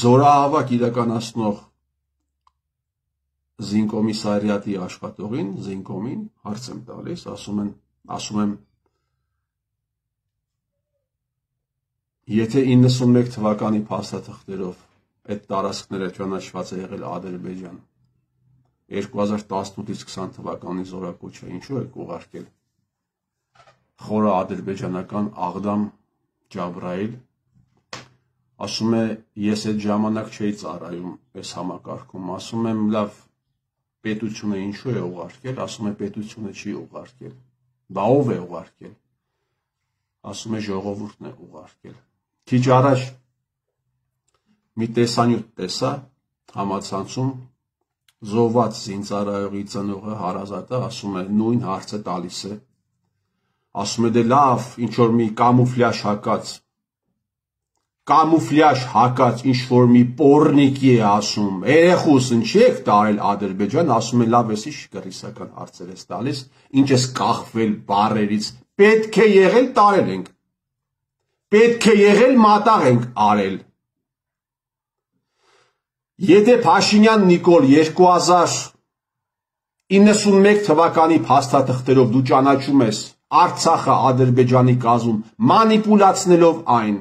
զորահավաք իրականացնող զինկոմիսարիատի աշխատողին, զինկոմին հարց եմ տալիս, ասում եմ, եթե 91 թվականի փաստաթղթերով այդ տարածքները ճանաչված է եղել Ադրբեջան, 2018-ից 20 թվականի զորակոչը ինչու եք ուղարկել խորը ադրբեջանական Աղդամ Ջաբրայիլ, ասում է, ես այդ ժամանակ չէի ծառայում այս համակարգում, ասում եմ, լավ, պետությունը ինչու է ուղարկել, ասում է, պետությունը չի ուղարկել, բա ով է ուղարկել, ասում է, ժողովուրդն է ուղարկել։ Քիչ առաջ մի տեսանյութ տեսա համացանցում, զոհված զինծառայողի ծնողը Հարազատը ասում է, նույն հարցը տալիս է, ասում է, դե լավ, ինչ որ մի կամուֆլյաժ հակած ինչ-որ մի պոռնիկի է ասում, երեխուս ինչի եք տարել Ադրբեջան, ասում է, լավ, ես ինչ կռիսական հարցեր ես տալիս, ինչ ես կախվել բառերից, պետք է եղել տարել ենք, պետք է եղել մատաղ ենք արել։ Եթե Փաշինյան Նիկոլ 2091 թվականի փաստաթղթերով դու ճանաչում ես Արցախը Ադրբեջանի կազմում, մանիպուլացնելով այն,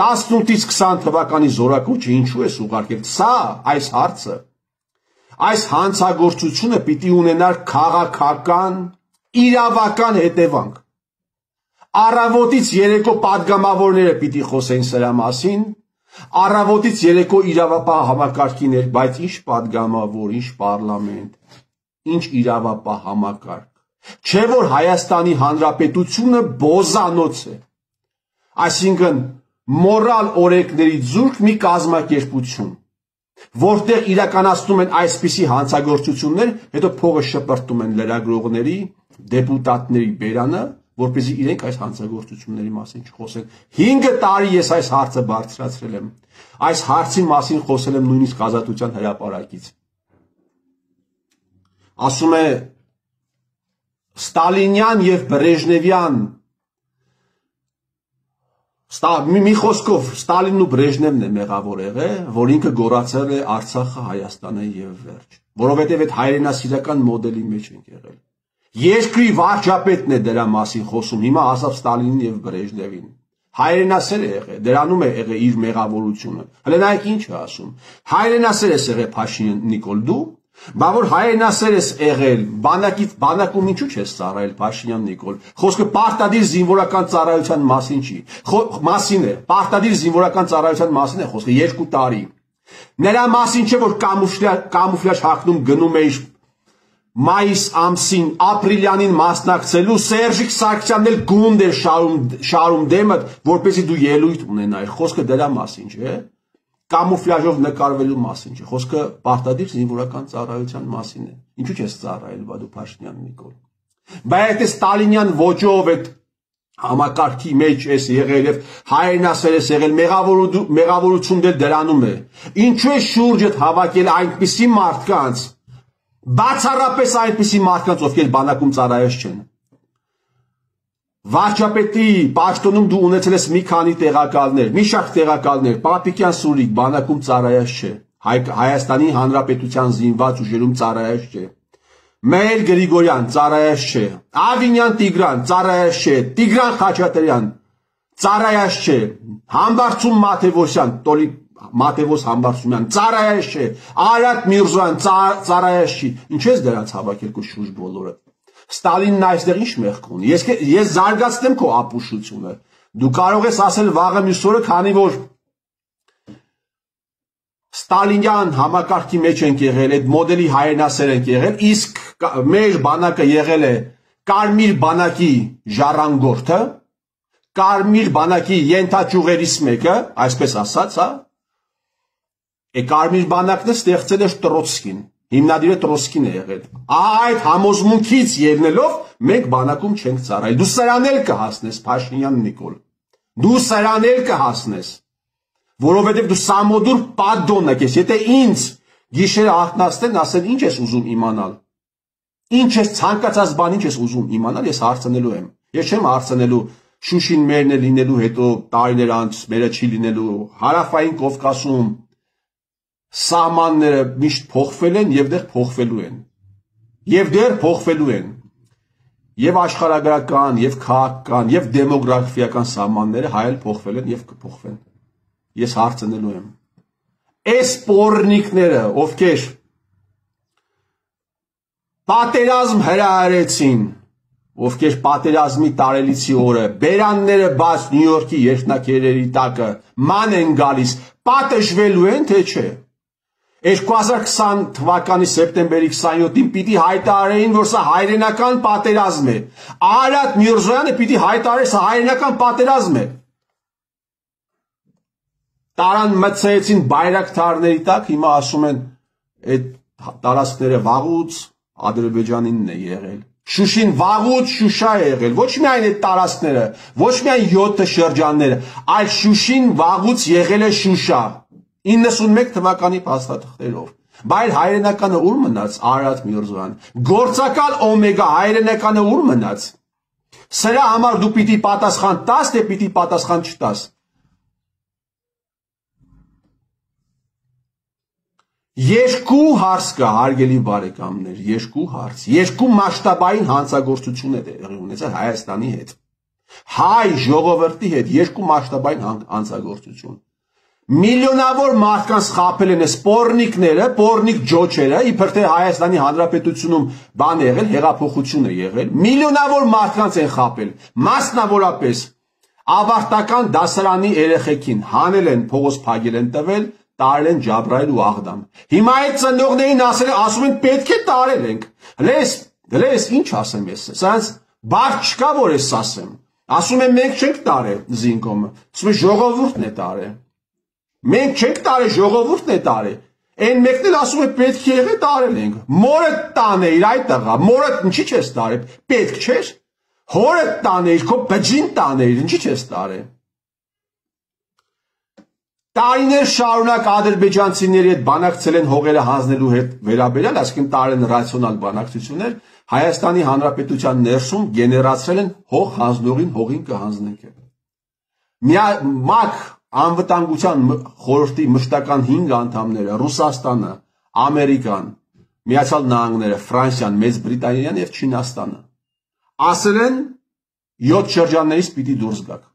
18-ից 20 թվականի զորակոչը ինչու ես ուղարկել, սա այս հարցը, այս հանցագործությունը պիտի ունենար քաղաքական, իրավական հետևանք։ Առավոտից երեկո պատգամավորները պիտի խոսեն սրա մասին, առավոտից երեկո իրավապահ համակարգի բայց ինչ պատգամավոր, ինչ պարլամենտ, ինչ իրավապահ համակարգ, չէ որ Հայաստանի Հանրապետությունը բոզանոց է, այսինքն մորալ օրենքների ձուրք մի կազմակերպություն, որտեղ իրականացնում են այսպիսի հանցագործություններ, հետո փողը շպրտում են լրագրողների, դեպուտատների բերանը, որպեսզի իրենք այս հանցագործությունների մասին չխոսեն։ 5 տարի ես այս հարցը բարձրացրել եմ, այս հարցի մասին խոսել եմ նույնիսկ Ազատության հրապարակից։ Ասում է Ստալինյան եւ Բրեժնևյան, մի խոսքով Ստալինն ու Բրեժնևն է մեղավոր եղել, որ ինքը գոռացել է Արցախը Հայաստանը եւ վերջ, որովհետեւ այդ հայրենասիրական մոդելի մեջ ենք եղել։ Երկրի վարչապետն է դրա մասին խոսում, հիմա ասավ Ստալինին եւ Բրեժնևին։ Հայրենասեր է եղել, դրանում է եղել իր մեղավորությունը։ Հələ նայեք ինչ է ասում։ Հայրենասեր է եղել Փաշինյան Նիկոլ դու, բա որ հայրենասեր ես եղել, բանակում ինչու չես ծառայել Փաշինյան Նիկոլ։ Խոսքը պարտադիր զինվորական ծառայության մասին չի, մասին է, պարտադիր զինվորական ծառայության մասին է խոսքը 2 տարի։ Նրա մասին չէ որ կամուֆլյաժ հագնում գնում էիր մայիս ամսին ապրիլյանին մասնակցելու Սերժիկ Սարգսյանն էլ գունդ էր շարում դեմդ, որպեսզի դու ելույթ ունենայիր, խոսքը դրա մասին չէ, կամուֆլյաժով նկարվելու մասին չէ, խոսքը պարտադիր զինվորական ծառայության մասին է։ Ինչու՞ չես ծառայել բա դու Փաշինյան Նիկոլ։ Բայց այդ Ստալինյան ոճով այդ համակարգի մեջ ես եղել եւ հայրենասեր ես եղել, մեղավորություն դեր դրանում է։ Ինչու է շուրջդ հավաքել այնպիսի մարդկանց, բացառապես այնպիսի մարդկանց, ովքեր բանակում ծառայած չեն։ Վարչապետի պաշտոնում դու ունեցել ես մի քանի տեղակալներ, մի շարք տեղակալներ, Պապիկյան Սուրիկ բանակում ծառայած չէ, Հայաստանի Հանրապետության զինված ուժերում ծառայած չէ, Մհեր Գրիգորյան ծառայած չէ, Ավինյան Տիգրան ծառայած չէ, Տիգրան Խաչատրյան ծառայած չէ, Համբարձում Մաթևոսյան, Մատևոս Համբարձումյան ծառայած չէ, Արադ Միրզոյան ծառայած չի, ինչ ես դրանց հավաքել քո շուրջ բոլորը։ Ստալինն այստեղ ինչ մեղք ունի։ Ես զարգացնեմ քո ապուշությունը։ Դու կարող ես ասել վաղը մյուս օրը, քանի որ Ստալինյան համակարգի մեջ ենք եղել, այդ մոդելի հայրենասեր ենք եղել, իսկ մեր բանակը եղել է Կարմիր բանակի ժառանգորդը, Կարմիր բանակի ենթաճյուղերից մեկը, այսպես ասած, հա։ Կարմիր բանակն է ստեղծել էր Տրոցկին, հիմնադիրը Տրոցկին է եղել։ Այդ համոզմունքից ելնելով մենք բանակում չենք ծառայել։ Դու սրան էլ կհասնես Փաշինյան Նիկոլ։ Դու սրան էլ կհասնես, որովհետև դու սամոդուր պատդոնակ ես։ Եթե ինձ գիշերը արթնացնեն, ասեն ինչ ես ուզում իմանալ։ Ինչ ես ցանկացած բան ինչ ես ուզում իմանալ, ես հարցնելու եմ։ Ես չեմ հարցնելու Շուշին մերն է լինելու, հետո տարիներ անց մերը չի լինելու, Հարավային Կովկասում սահմանները միշտ փոխվել են եւ դեռ փոխվելու են։ Եվ դեռ փոխվելու են։ Եվ աշխարհագրական, եւ քաղաքական, եւ դեմոգրաֆիական սահմանները հայել փոխվել են եւ կփոխվեն։ Ես հարցնելու եմ։ Այս պոռնիկները, ովքեր պատերազմ հրահրեցին, ովքեր պատերազմի տարելիցի օրը բերանները բաց Նյու Յորքի երկնակերերի տակը ման են գալիս, պատժվելու են, թե չէ։ 2020 թվականի սեպտեմբերի 27-ին պիտի հայտարարեին, որ սա հայրենական պատերազմ է։ Արարատ Միրզոյանը պիտի հայտարարի, սա հայրենական պատերազմ է։ Տարան մցեցին բայրակթարների տակ, հիմա ասում են, այդ տարածքները վաղուց Ադրբեջանինն է եղել։ Շուշին վաղուց Շուշա է եղել, ոչ միայն այդ տարածքները, ոչ միայն 7 շրջանները, այլ Շուշին վաղուց եղել է Շուշա։ 91 թվականի փաստաթղթերով, բայց հայրենականը ուր մնաց Արարատ Միրզոյան, գործակալ Օմեգա հայրենականը ուր մնաց։ Սրա համար դու պիտի պատասխան տաս, թե պիտի պատասխան չտաս։ Երկու հարց կա, հարգելի բարեկամներ, երկու հարց, երկու մասշտաբային հանցագործություն է տեղի ունեցել Հայաստանի հետ, հայ ժողովրդի հետ երկու մասշտաբային հանցագործություն։ Միլիոնավոր մարդկանց խաբել են այս պոռնիկները, պոռնիկ ջոչերը, իբր թե Հայաստանի Հանրապետությունում բան է եղել, հեղափոխություն է եղել, միլիոնավոր մարդկանց են խաբել, մասնավորապես ավարտական դասարանի երեխեքին հանել են, փողոց փակել են տվել, տարել են Ջաբրայել ու Աղդամ։ Հիմա այդ ծնողներին ասում են պետք է տարել ենք։ Լես ինչ ասեմ ես, սրանց բարդ չկա որ ես ասեմ։ Ասում են մենք չենք տարել Զինկոմը, ասում են ժողովուրդն է տարել։ Մենք չենք տարել, ժողովուրդն է տարել։ Այն մեկն էլ ասում է պետք է եղե տարել ենք։ Մորդ տանել այդ տղա, մորդ ինչի՞ չես տարել։ Պետք չէր։ Հորդ տանել, քո բջին տանել, ինչի՞ չես տարել։ Տարիներ շարունակ ադրբեջանցիների հետ բանակցել են հողերը հանձնելու հետ վերաբերյալ, այսինքն տարել են ռացիոնալ բանակցություններ, Հայաստանի Հանրապետության ներսում գեներացրել են հող հանձնողին հողին կհանձնենք։ ՄԱԿ անվտանգության խորհրդի մշտական 5 անդամները Ռուսաստանը, Ամերիկան, Միացյալ Նահանգները, Ֆրանսիան, Մեծ Բրիտանիան եւ Չինաստանը ասել են 7 շրջաններից պիտի դուրս գաք։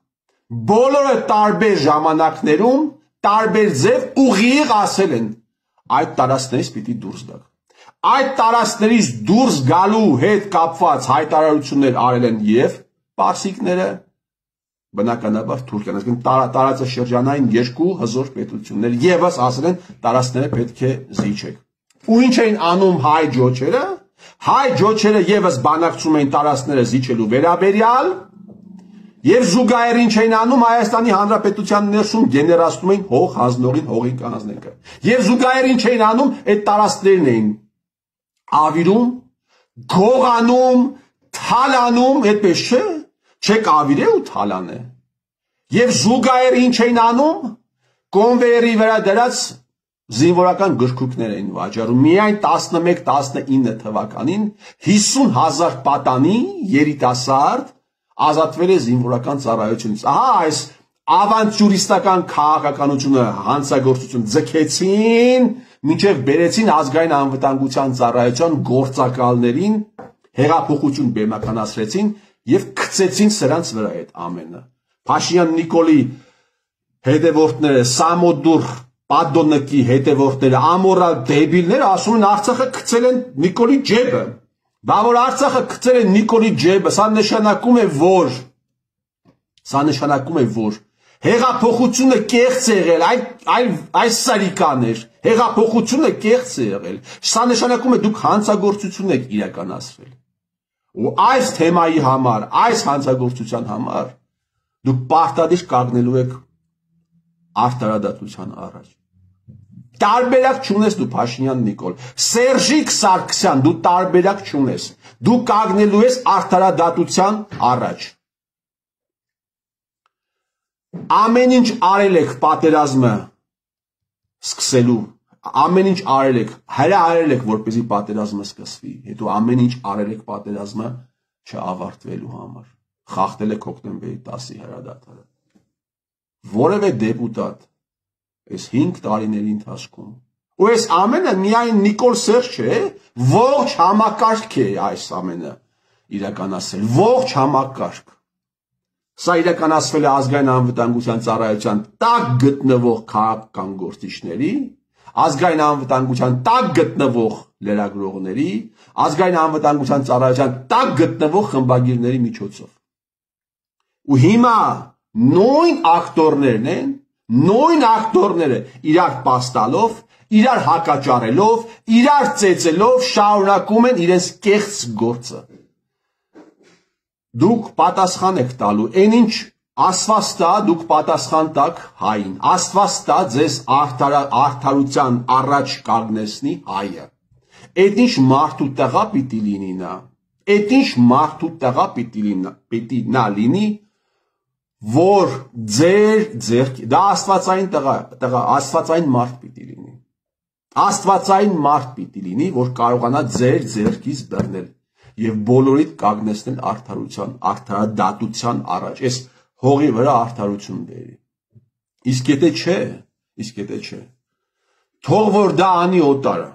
Բոլորը տարբեր ժամանակներում տարբեր ձև ուղիղ ասել են այդ տարածքներից պիտի դուրս գաք։ Այդ տարածքներից դուրս գալու հետ կապված հայտարարություններ արել են եւ պարսիկները, բնականաբար Թուրքիան, այսինքն տարածաշրջանային երկու հզոր պետություններ եւս ասել են տարածքները պետք է զիջեք։ Ու ինչ էին անում հայ ջոչերը։ Հայ ջոչերը եւս բանակցում էին տարածքները զիջելու վերաբերյալ եւ զուգահեռ ինչ էին անում Հայաստանի Հանրապետության ներսում գեներացնում էին հող հանձնողին հողին կանանցնենք։ Եվ զուգահեռ ինչ էին անում այդ տարածքներն էին ավիրում, գողանում, թալանում, այդպես չէ, չեք ավիրե ու թալանե։ Եվ զուգահեռ ինչ էին անում, կոնվեյերի վրա դրած զինվորական գրքուկներ էին վաճառում։ Միայն 11-19 թվականին 50,000 պատանի երիտասարդ ազատվել է զինվորական ծառայությունից։ Ահա այս ավանտյուրիստական քաղաքականությունը հանցագործություն ձգեցին, մինչև բերեցին ազգային անվտանգության ծառայության գործակալներին, հեղափոխություն բեմականացրեցին եւ գցեցին սրանց վրա այդ ամենը։ Փաշինյան Նիկոլի հետևորդները, Սամոդուր Պադոնկի հետևորդները, ամորալ դեբիլները ասում են Արցախը գցել են Նիկոլի ջեբը։ Բա որ Արցախը գցել են Նիկոլի ջեբը, սա նշանակում է, որ հեղափոխությունը կեղծ է եղել, այս սարիկաներ, հեղափոխությունը կեղծ է եղել, սա նշանակում է դուք հանցագործություն եք իրականացրել։ Ու այս թեմայի համար, այս հանցագործության համար դուք պարտադիր կանգնելու եք արտարադատության առաջ։ Տարբերակ չունես դու Փաշինյան Նիկոլ, Սերժիկ Սարգսյան, դու տարբերակ չունես, դու կանգնելու ես արտարադատության առաջ։ Ամեն ինչ արել եք պատերազմը սկսելու, ամեն ինչ արել եք, հրահարել եք, որպեսզի պատերազմը սկսվի, հետո ամեն ինչ արել եք պատերազմը չավարտվելու համար, խախտել եք հոկտեմբերի 10-ի հրադադարը։ Որևէ դեպուտատ այս 5 տարիների ընթացքում Ու այս ամենը միայն Նիկոլ Սերժ չէ, ողջ համակարգ է այս ամենը իրականացրել, ողջ համակարգ։ Սա իրականացվել է ազգային անվտանգության ծառայության տակ գտնվող քաղաքական գործիչների, ազգային անվտանգության տակ գտնվող լրագրողների, ազգային անվտանգության ծառայության տակ գտնվող խմբագիրների միջոցով։ Ու հիմա նույն ակտորներն են, նույն ակտորները իրար պաստալով, իրար հակաճառելով, իրար ծեծելով շարունակում են իրենց կեղծ գործը։ Դուք պատասխան եք տալու, այն ինչ Աստված տա, դուք պատասխան տաք հային, Աստված տա ձեզ արդարության առաջ կանգնեցնի հայը։ Այդ ինչ մարդու տղա պիտի լինի նա, այդ ինչ մարդու տղա պիտի նա լինի, որ ձեր դա աստվածային տղա, աստվածային մարդ պիտի լինի։ Աստվածային մարդ պիտի լինի, որ կարողանա ձեր ձեռքից բռնել եւ բոլորիդ կանգնեցնել արդարության, արդարադատության առաջ։ Այս հողի վրա արդարություն բերի։ Իսկ եթե չէ, թող որ դա անի օտարը,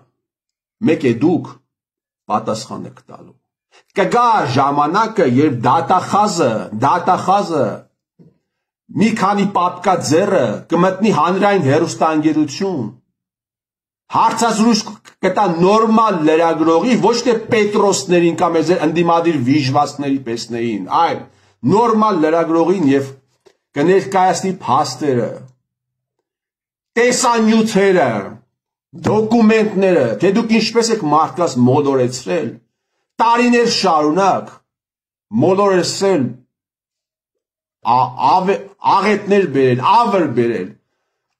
մեկ է դուք պատասխան եք տալու։ Կգա ժամանակը, երբ դատախազը մի քանի պապկա ձեռը կմտնի հանրային հեռուստաընկերություն, հարցազրույց կտա նորմալ լրագրողի, ոչ թե Պետրոսներին կամ ձեր ընդդիմադիր վիժվածքների պեսներին, այլ նորմալ լրագրողին եւ կներկայացնի փաստերը, տեսանյութերը, դոկումենտները, թե դուք ինչպես եք մարդկանց մոլորեցրել, տարիներ շարունակ մոլորեցրել, աղետներ բերել, ավր բերել,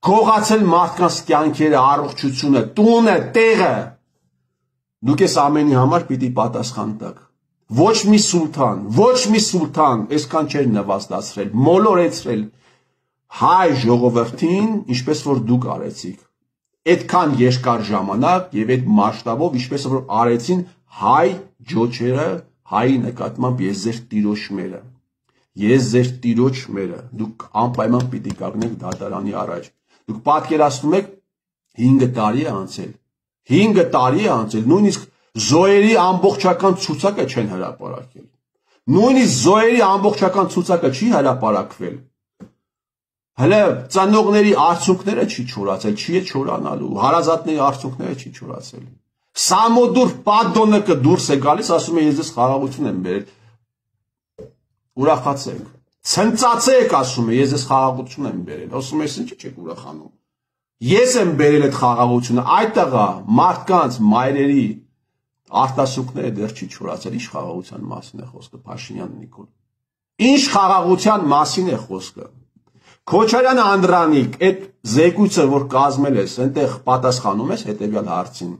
քողացել մարդկանց կյանքերը, առողջությունը, տունը, տեղը, դուք այս ամենի համար պիտի պատասխան տաք։ Ոչ մի սուլթան այսքան չէր նվաստացրել, մոլորեցրել հայ ժողովրդին, ինչպես որ դուք արեցիք։ Այդքան երկար ժամանակ եւ այդ մասշտաբով, ինչպես որ արեցին հայ ջոջերը, հայի նկատմամբ ես ձեր տիրոջմերը։ Ես ձեր տիրոջմերը, դուք անպայման պիտի կանգնեք դատարանի առաջ։ Դուք պատկերացնում եք 5 տարի է անցել։ 5 տարի է անցել, նույնիսկ զոհերի ամբողջական ցուցակը չեն հրապարակել։ Նույնիսկ զոհերի ամբողջական ցուցակը չի հրապարակվել։ Հələ ծնողների արդյունքները չի չորացել, չի է չորանալու, հարազատների արդյունքները չի չորացել։ Սամոդուր պատդոնը դուրս է գալիս, ասում է ես ձեզ խաղաղություն եմ բերել։ Ուրախացեք, ցնծացեք, ասում է ես ձեզ խաղաղություն եմ բերել, ասում է ինչի՞ չեք ուրախանում։ Ես եմ բերել այդ խաղաղությունը, այդ տղա մարդկանց մայրերի արտասուքները դեռ չի չորացել, ինչ խաղաղության մասին է խոսքը, Փաշինյան Նիկոլ։ Ինչ խաղաղության մասին է խոսքը։ Քոչարյան Անդրանիկ, այդ զեկույցը, որ կազմել ես, այնտեղ պատասխանում ես հետևյալ հարցին։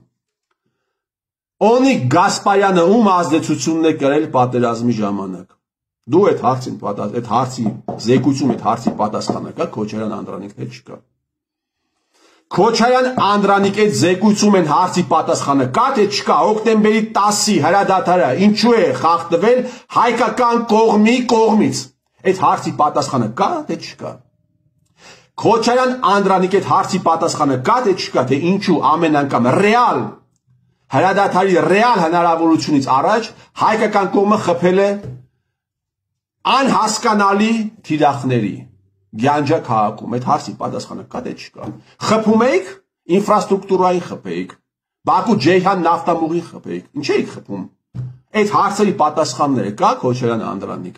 Օնիկ Գասպարյանը ում ազդեցությունն է կրել պատերազմի ժամանակ։ Դու այդ հարցի զեկույցում այդ հարցի պատասխանը կա, Քոչարյան Անդրանիկն էլ չկա։ Քոչարյան Անդրանիկ այդ զեկույցում են հարցի պատասխանը կա, թե չկա, հոկտեմբերի 10-ի հրադադարը ինչու է խախտվել հայկական կողմի կողմից։ Այդ հարցի պատասխանը կա, թե չկա։ Քոչարյան Անդրանիկ այդ հարցի պատասխանը կա, թե չկա, թե ինչու ամեն անգամ ռեալ հրադադարի ռեալ հնարավորությունից առաջ հայկական կողմը խփել է անհասկանալի թիրախների Գյանջա քաղաքում, այդ հարցի պատասխանը կա, թե չկա։ Խփում եք, ինֆրաստրուկտուրային խփեիք, Բաքու Ջեյհան նավթամուղին խփեիք, ինչ եք խփում։ Այդ հարցերի պատասխանները կա, Քոչարյան Անդրանիկ։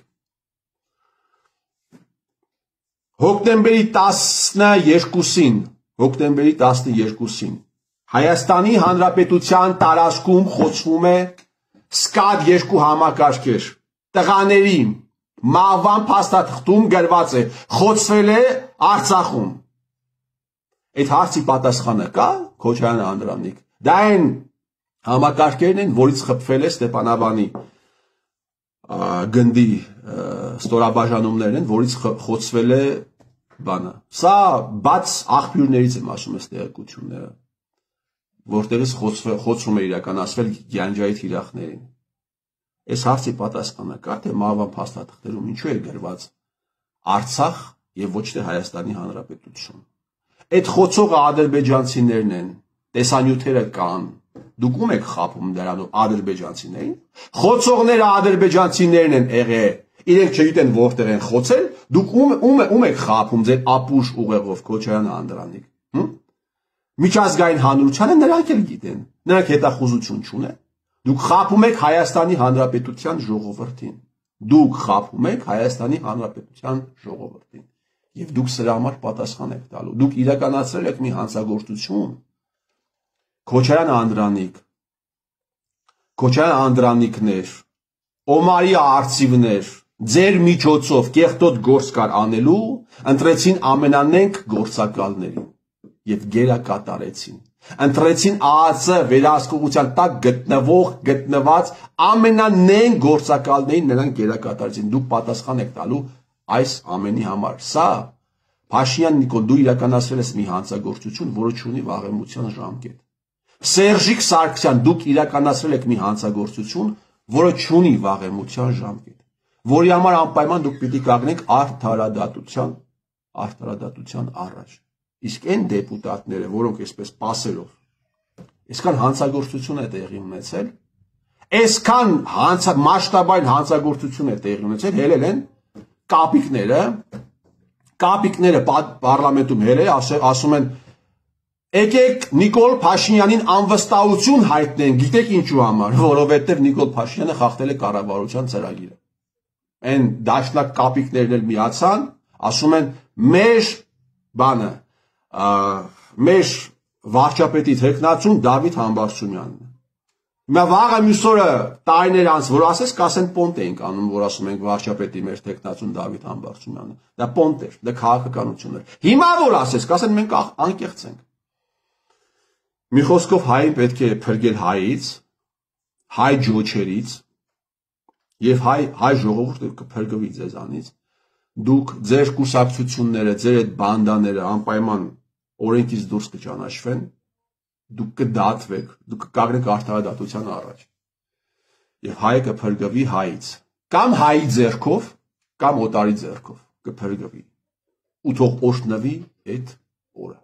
Հոկտեմբերի 12-ին Հայաստանի Հանրապետության տարածքում խոցվում է սկադ 2 համակարգեր, տղաների մահվան փաստաթղթում գրված է, խոցվել է Արցախում։ Այդ հարցի պատասխանը կա, Քոչարյան Անդրանիկ։ Դա այն համակարգերն են, որից խփվել է Ստեփանավանի գնդի ստորաբաժանումներն են, որից խոցվել է բանը։ Սա բաց աղբյուրներից եմ ասում այս տեղեկությունները, որտեղից խոցում է իրականացվել Գյանջայի թիրախներին։ Այս հարցի պատասխանը կա, թե մահվան փաստաթղթերում ինչու է գրված Արցախ եւ ոչ թե Հայաստանի Հանրապետություն։ Այդ խոցողը ադրբեջանցիներն են, տեսանյութերը կան, դուք ում եք խաբում դրանով ադրբեջանցիներին, խոցողները ադրբեջանցիներն են եղել, իրենք չգիտեն որտեղ են խոցել, դուք ում եք խաբում ձեր ապուշ ուղեղով Քոչարյան Անդրանիկ, միջազգային հանրությանը նրանք էլ գիտեն, նրանք հետախուզություն չունեն, դուք խաբում եք Հայաստանի Հանրապետության ժողովրդին, դուք խաբում եք Հայաստանի Հանրապետության ժողովրդին, եւ դուք սրա համար պատասխան եք տալու, դուք իրականացրել եք մի հանցագործություն, Քոչարյան Անդրանիկներ, Օմարի արծիվներ, ձեր միջոցով կեղտոտ գործ կար անելու, ընտրեցին ամենանենգ գործակալներին եւ գերակատարեցին։ Ընտրեցին ԱԱՑ վերահսկողության տակ գտնված ամենանենգ գործակալներին նրանք գերակատարեցին։ Դուք պատասխան եք տալու այս ամենի համար։ Սա Փաշինյան Նիկոլ, դու իրականացրել ես մի հանցագործություն, որը չունի վաղեմության ժամկետ։ Սերժիկ Սարգսյան, դուք իրականացրել եք մի հանցագործություն, որը չունի վաղեմության ժամկետ, որի համար անպայման դուք պիտի կանգնեք արդարադատության առաջ։ Իսկ այն դեպուտատները, որոնք այսպես պասելով, այսքան հանցագործություն է տեղի ունեցել, այսքան մասշտաբային հանցագործություն է տեղի ունեցել, հելել են կապիկները պարլամենտում հելել, ասում են եկեք Նիկոլ Փաշինյանին անվստահություն հայտնեն, գիտեք ինչու համար, որովհետև Նիկոլ Փաշինյանը խախտել է կառավարության ծրագիրը։ Այն դաշնակ կապիկներն էլ միացան, ասում են մեր վարչապետի թեկնածուն Դավիթ Համբարձումյանն է։ Հիմա վաղը մյուս օրը տարիներ անց, որ ասես կասեն պոնտ էինք անում, որ ասում ենք վարչապետի մեր թեկնածուն Դավիթ Համբարձումյանը։ Դա պոնտ էր, դա քաղաքականություն էր։ Հիմա որ ասես, կասեն մենք անկեղծ ենք։ Մի խոսքով հային պետք է փրկել հայից, հայ ջոչերից եւ հայ ժողովուրդը կփրկվի ձեզանից։ Դուք ձեր կուսակցությունները, ձեր այդ բանդաները անպայման օրենքից դուրս կճանաչվեն, դուք կդատվեք, դուք կկանգնեք արդարադատության առաջ։ Եվ հայը կփրկվի հայից, կամ հայի ձեռքով, կամ օտարի ձեռքով կփրկվի։ Ու թող օրհնվի այդ օրը։